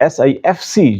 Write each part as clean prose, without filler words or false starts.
SIFC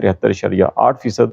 73.8%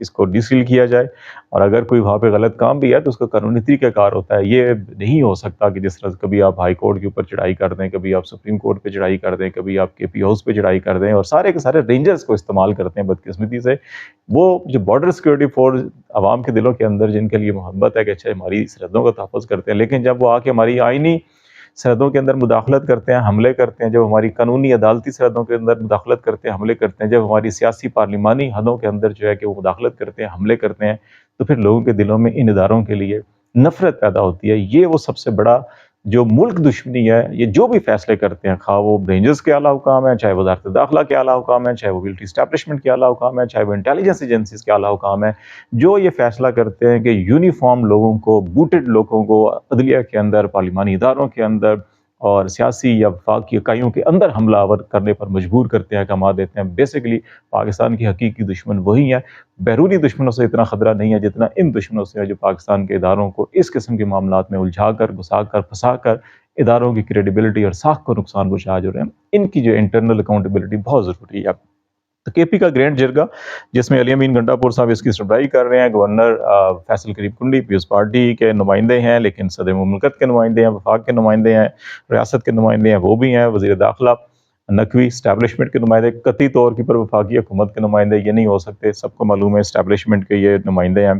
اس کو ڈیسیل کیا جائے، اور اگر کوئی وہاں پہ غلط کام بھی ہے تو اس کا قانونی طریقہ کار ہوتا ہے۔ یہ نہیں ہو سکتا کہ جس طرح کبھی آپ ہائی کورٹ کے اوپر چڑھائی کر دیں، کبھی آپ سپریم کورٹ پہ چڑھائی کر دیں، کبھی آپ کے پی ہاؤس پہ چڑھائی کر دیں، اور سارے کے سارے رینجرز کو استعمال کرتے ہیں بدقسمتی سے۔ وہ جو بارڈر سیکورٹی فورس عوام کے دلوں کے اندر جن کے لیے محبت ہے کہ اچھا ہماری سرحدوں کا تحفظ کرتے ہیں، لیکن جب وہ آ کے ہماری آئینی سرحدوں کے اندر مداخلت کرتے ہیں، حملے کرتے ہیں، جب ہماری قانونی عدالتی سرحدوں کے اندر مداخلت کرتے ہیں، حملے کرتے ہیں، جب ہماری سیاسی پارلیمانی حدوں کے اندر جو ہے کہ وہ مداخلت کرتے ہیں، حملے کرتے ہیں، تو پھر لوگوں کے دلوں میں ان اداروں کے لیے نفرت پیدا ہوتی ہے۔ یہ وہ سب سے بڑا جو ملک دشمنی ہے، یہ جو بھی فیصلے کرتے ہیں، خواہ وہ رینجرز کے اعلیٰ حکام ہیں، چاہے وزارت داخلہ کے اعلیٰ حکام ہیں، چاہے وہ ملٹری اسٹیبلشمنٹ کے اعلیٰ حکام ہیں، چاہے وہ انٹیلیجنس ایجنسیز کے اعلیٰ حکام ہیں، جو یہ فیصلہ کرتے ہیں کہ یونیفارم لوگوں کو، بوٹڈ لوگوں کو عدلیہ کے اندر، پارلیمانی اداروں کے اندر اور سیاسی یا وفاقی اکائیوں کے اندر حملہ آور کرنے پر مجبور کرتے ہیں، احکامات دیتے ہیں، بیسیکلی پاکستان کی حقیقی دشمن وہی ہیں۔ بیرونی دشمنوں سے اتنا خطرہ نہیں ہے جتنا ان دشمنوں سے ہے جو پاکستان کے اداروں کو اس قسم کے معاملات میں الجھا کر، گھسا کر، پھنسا کر اداروں کی کریڈیبلٹی اور ساکھ کو نقصان پہنچا جو رہے ہیں۔ ان کی جو انٹرنل اکاؤنٹیبلٹی بہت ضروری ہے۔ تو کے پی کا گرینڈ جرگا جس میں علی امین گنڈا پور صاحب اس کی سربراہی کر رہے ہیں، گورنر فیصل کریم کنڈی پیپلز پارٹی کے نمائندے ہیں، لیکن صدر مملکت کے نمائندے ہیں، وفاق کے نمائندے ہیں، ریاست کے نمائندے ہیں، وہ بھی ہیں، وزیر داخلہ نقوی اسٹیبلشمنٹ کے نمائندے، قطعی طور پر وفاقی حکومت کے نمائندے یہ نہیں ہو سکتے، سب کو معلوم ہے اسٹیبلشمنٹ کے یہ نمائندے ہیں۔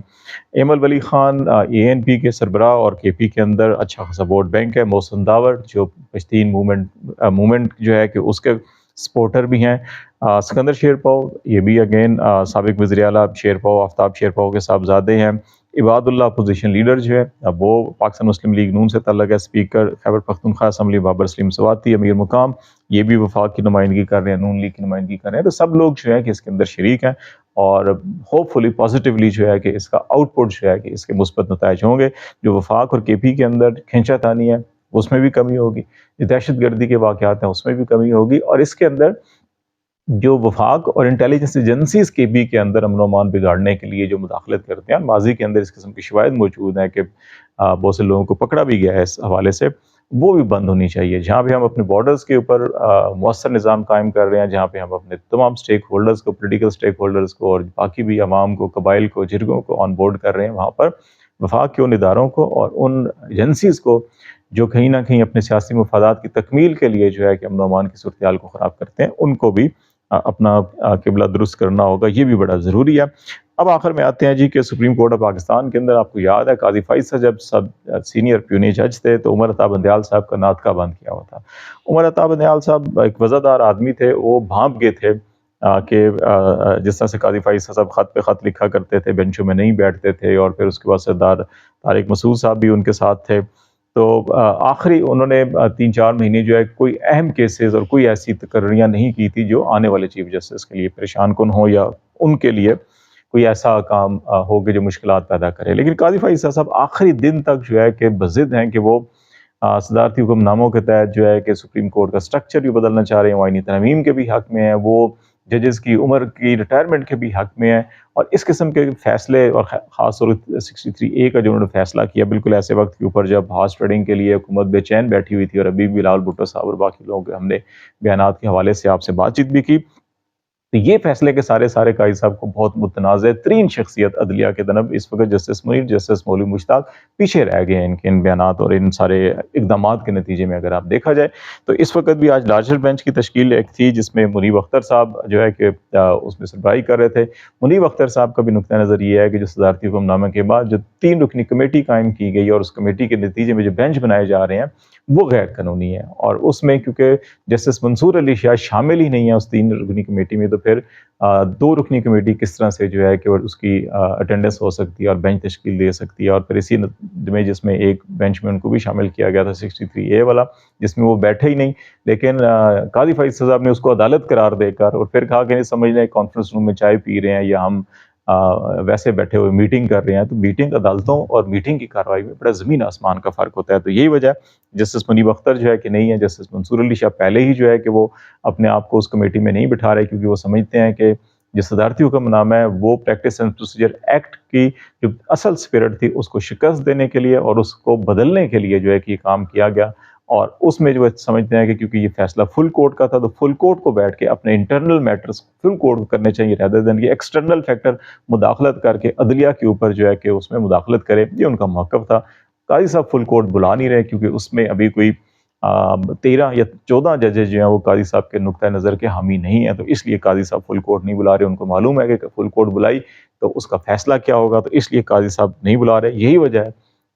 ایمل ولی خان اے این پی کے سربراہ اور کے پی کے اندر اچھا خاصا ووٹ بینک ہے، محسن داور جو پشتین موومنٹ جو ہے کہ اس کے سپورٹر بھی ہیں، سکندر شیرپاؤ یہ بھی اگین سابق وزیر اعلیٰ شیرپاؤ، آفتاب شیرپاؤ کے صاحبزادے ہیں۔ عباد اللہ اپوزیشن لیڈر جو ہے وہ پاکستان مسلم لیگ نون سے تعلق ہے، اسپیکر خیبر پختونخوا اسمبلی بابر سلیم سواتی، امیر مقام یہ بھی وفاق کی نمائندگی کر رہے ہیں، نون لیگ کی نمائندگی کر رہے ہیں۔ تو سب لوگ جو ہے کہ اس کے اندر شریک ہیں، اور ہوپ فلی پازیٹیولی جو ہے کہ اس کا آؤٹ پٹ جو ہے کہ اس کے مثبت نتائج ہوں گے۔ جو وفاق اور کے پی کے اندر کھینچا تانی ہے اس میں بھی کمی ہوگی، جو دہشت گردی کے واقعات ہیں اس میں بھی کمی ہوگی، اور اس کے اندر جو وفاق اور انٹیلیجنس ایجنسیز کے بھی کے اندر امن و امان بگاڑنے کے لیے جو مداخلت کرتے ہیں، ماضی کے اندر اس قسم کی شواہد موجود ہیں کہ بہت سے لوگوں کو پکڑا بھی گیا ہے اس حوالے سے، وہ بھی بند ہونی چاہیے۔ جہاں بھی ہم اپنے بارڈرز کے اوپر مؤثر نظام قائم کر رہے ہیں، جہاں پہ ہم اپنے تمام سٹیک ہولڈرز کو، پولیٹیکل سٹیک ہولڈرز کو اور باقی بھی عوام کو، قبائل کو، جرگوں کو آن بورڈ کر رہے ہیں، وہاں پر وفاق کے ان اداروں کو اور ان ایجنسیز کو جو کہیں نہ کہیں اپنے سیاسی مفادات کی تکمیل کے لیے جو ہے کہ امن و امان کی صورتحال کو خراب کرتے ہیں، ان کو بھی اپنا قبلہ درست کرنا ہوگا، یہ بھی بڑا ضروری ہے۔ اب آخر میں آتے ہیں جی کہ سپریم کورٹ آف پاکستان کے اندر آپ کو یاد ہے قاضی فائز صاحب جب سینئر پیونی جج تھے تو عمر عطا بندیال صاحب کا ناطقہ بند کیا ہوا تھا۔ عمر عطا بندیال صاحب ایک وزادار آدمی تھے، وہ بھانپ گئے تھے کہ جس طرح سے قاضی فائز صاحب خط پہ خط لکھا کرتے تھے، بینچوں میں نہیں بیٹھتے تھے، اور پھر اس کے بعد سردار طارق مسعود صاحب بھی ان کے ساتھ تھے، تو آخری انہوں نے 3-4 مہینے جو ہے کوئی اہم کیسز اور کوئی ایسی تقرریاں نہیں کی تھی جو آنے والے چیف جسٹس کے لیے پریشان کن ہو یا ان کے لیے کوئی ایسا کام ہو کہ جو مشکلات پیدا کرے۔ لیکن قاضی فائز صاحب آخری دن تک جو ہے کہ بضد ہیں کہ وہ صدارتی حکم ناموں کے تحت جو ہے کہ سپریم کورٹ کا سٹرکچر بھی بدلنا چاہ رہے ہیں، وہ آئینی ترمیم کے بھی حق میں ہیں، وہ ججز کی عمر کی ریٹائرمنٹ کے بھی حق میں ہیں، اور اس قسم کے فیصلے، اور خاص طور 63A کا جو انہوں نے فیصلہ کیا بالکل ایسے وقت کے اوپر جب ہارس ٹریڈنگ کے لیے حکومت بے چین بیٹھی ہوئی تھی، اور ابھی بھی بلاول بھٹو صاحب اور باقی لوگوں کے ہم نے بیانات کے حوالے سے آپ سے بات چیت بھی کی، تو یہ فیصلے کے سارے قاضی صاحب کو بہت متنازع ترین شخصیت عدلیہ کے طرف اس وقت جسٹس منیر، جسٹس مولوی مشتاق پیچھے رہ گئے ہیں ان کے ان بیانات اور ان سارے اقدامات کے نتیجے میں۔ اگر آپ دیکھا جائے تو اس وقت بھی آج لارجر بینچ کی تشکیل ایک تھی جس میں منیب اختر صاحب جو ہے کہ اس میں سربراہی کر رہے تھے۔ منیب اختر صاحب کا بھی نقطہ نظر یہ ہے کہ جو صدارتی حکم نامے کے بعد جو 3 رکنی کمیٹی قائم کی گئی اور اس کمیٹی کے نتیجے میں جو بینچ بنائے جا رہے ہیں وہ غیر قانونی ہے، اور اس میں کیونکہ جسٹس منصور علی شاہ شامل ہی نہیں ہے اس 3 رکنی کمیٹی میں، تو پھر 2 رکنی کمیٹی کس طرح سے جو ہے کہ اس کی اٹینڈنس ہو سکتی ہے اور بینچ تشکیل دے سکتی ہے، اور پھر اسی میں جس میں ایک بینچ میں ان کو بھی شامل کیا گیا تھا 63A والا، جس میں وہ بیٹھے ہی نہیں، لیکن قاضی فائز صاحب نے اس کو عدالت قرار دے کر اور پھر کہا کہ نہیں سمجھ لیں کانفرنس روم میں چائے پی رہے ہیں یا ہم ویسے بیٹھے ہوئے میٹنگ کر رہے ہیں، تو میٹنگ عدالتوں اور میٹنگ کی کارروائی میں بڑا زمین آسمان کا فرق ہوتا ہے۔ تو یہی وجہ جسٹس منیب اختر جو ہے کہ نہیں ہے، جسٹس منصور علی شاہ پہلے ہی جو ہے کہ وہ اپنے آپ کو اس کمیٹی میں نہیں بٹھا رہے، کیونکہ وہ سمجھتے ہیں کہ جو صدارتی حکم نامہ ہے وہ پریکٹس اینڈ پروسیجر ایکٹ کی جو اصل اسپرٹ تھی اس کو شکست دینے کے لیے اور اس کو بدلنے کے لیے جو ہے کہ یہ کام کیا گیا، اور اس میں جو سمجھتے ہیں کہ کیونکہ یہ فیصلہ فل کورٹ کا تھا تو فل کورٹ کو بیٹھ کے اپنے انٹرنل میٹرز فل کورٹ کو کرنے چاہیے رادر دین کہ ایکسٹرنل فیکٹر مداخلت کر کے عدلیہ کے اوپر جو ہے کہ اس میں مداخلت کرے. یہ ان کا موقف تھا. قاضی صاحب فل کورٹ بلا نہیں رہے کیونکہ اس میں ابھی کوئی 13 یا 14 ججز جو ہیں وہ قاضی صاحب کے نقطۂ نظر کے حامی نہیں ہیں, تو اس لیے قاضی صاحب فل کورٹ نہیں بلا رہے. ان کو معلوم ہے کہ فل کورٹ بلائی تو اس کا فیصلہ کیا ہوگا, تو اس لیے قاضی صاحب نہیں بلا رہے. یہی وجہ ہے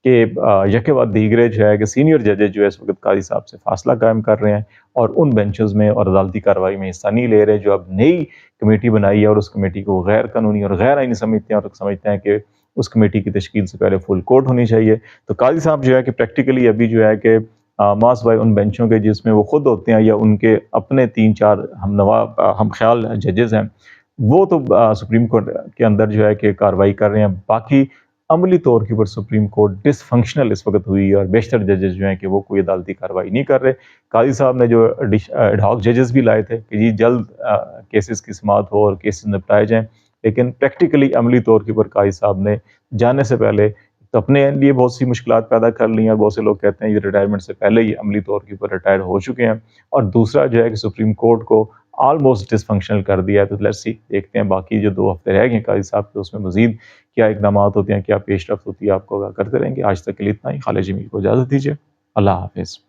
کہ یکے بعد دیگرے جو ہے کہ سینئر ججز جو ہے اس وقت قاضی صاحب سے فاصلہ قائم کر رہے ہیں اور ان بینچز میں اور عدالتی کارروائی میں حصہ نہیں لے رہے جو اب نئی کمیٹی بنائی ہے اور اس کمیٹی کو غیر قانونی اور غیر آئینی سمجھتے ہیں اور سمجھتے ہیں کہ اس کمیٹی کی تشکیل سے پہلے فل کورٹ ہونی چاہیے. تو قاضی صاحب جو ہے کہ پریکٹیکلی ابھی جو ہے کہ ماس بھائی ان بینچوں کے جس میں وہ خود ہوتے ہیں یا ان کے اپنے 3-4 ہم خیال ججز ہیں وہ تو سپریم کورٹ کے اندر جو ہے کہ کارروائی کر رہے ہیں. باقی عملی طور کے اوپر سپریم کورٹ ڈس فنکشنل اس وقت ہوئی اور بیشتر ججز جو ہیں کہ وہ کوئی عدالتی کارروائی نہیں کر رہے. قاضی صاحب نے جو ایڈ ہاک ججز بھی لائے تھے کہ جی جلد کیسز کی سماعت ہو اور کیسز نپٹائے جائیں, لیکن پریکٹیکلی عملی طور کے اوپر قاضی صاحب نے جانے سے پہلے تو اپنے لیے بہت سی مشکلات پیدا کر لی ہیں اور بہت سے لوگ کہتے ہیں یہ ریٹائرمنٹ سے پہلے ہی عملی طور کے اوپر ریٹائر ہو چکے ہیں. اور دوسرا جو ہے کہ سپریم کورٹ کو آلموسٹ ڈس فنکشنل کر دیا ہے. تو لیٹس سی دیکھتے ہیں باقی جو 2 ہفتے رہ گئے قاضی صاحب کے اس میں مزید کیا اقدامات ہوتے ہیں, کیا پیش رفت ہوتی ہے, آپ کو آگاہ کرتے رہیں گے. آج تک کے لیے اتنا ہی. خالد جمیل کو اجازت دیجیے. اللہ حافظ.